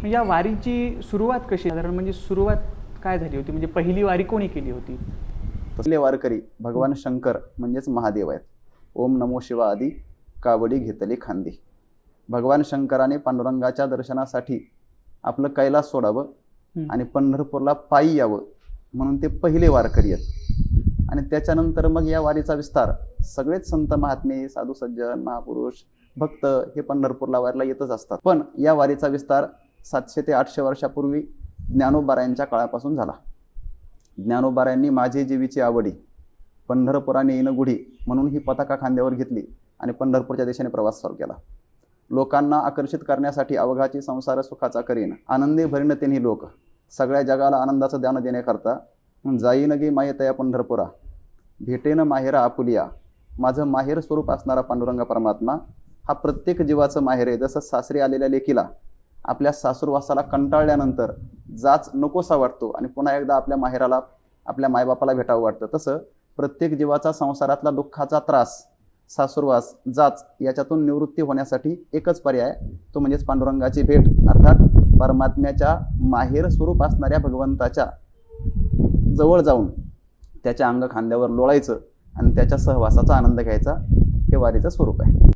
या वारीची सुरुवात कशी, साधारण म्हणजे सुरुवात काय झाली होती, म्हणजे पहिली वारी कोणी केली होती? तसले वारकरी भगवान शंकर म्हणजेच महादेव आहेत. ओम नमो शिवा आदी कावडी घेतली खांदी. भगवान शंकराने पांडुरंगाच्या दर्शनासाठी आपलं कैलास सोडावं आणि पंढरपूरला पायी यावं म्हणून ते पहिले वारकरी आहेत. आणि त्याच्यानंतर मग या वारीचा विस्तार सगळेच संत महात्मे, साधू सज्जन, महापुरुष, भक्त हे पंढरपूरला वारीला येतच असतात. पण या वारीचा विस्तार 700 ते 800 वर्षापूर्वी ज्ञानोबारायांच्या काळापासून झाला. ज्ञानोबारायांनी माझे जीवीची आवडी पंढरपुराने येणं गुढी म्हणून ही पताका खांद्यावर घेतली आणि पंढरपूरच्या दिशेने प्रवास सुरू केला. लोकांना आकर्षित करण्यासाठी अवघाची संसार सुखाचा करीन, आनंदी भरीन तेनी लोक, सगळ्या जगाला आनंदाचं दान देण्याकरता जाईन गे मायेतया पंढरपुरा, भेटेन माहेरा आपुलिया. माझं माहेर स्वरूप असणारा पांडुरंग परमात्मा हा प्रत्येक जीवाचं माहेर आहे. जसं सासरी आलेल्या लेकीला आपल्या सासूरवासाला कंटाळल्यानंतर जाच नकोसा वाटतो आणि पुन्हा एकदा आपल्या माहेराला, आपल्या मायबापाला भेटावं वाटतं, तसं प्रत्येक जीवाचा संसारातला दुःखाचा त्रास, सासूरवास, जाच याच्यातून निवृत्ती होण्यासाठी एकच पर्याय, तो म्हणजेच पांडुरंगाची भेट, अर्थात परमात्म्याच्या माहेर स्वरूप असणाऱ्या भगवंताच्या जवळ जाऊन त्याच्या अंग खांद्यावर लोळायचं आणि त्याच्या सहवासाचा आनंद घ्यायचा. हे वारीचं स्वरूप आहे.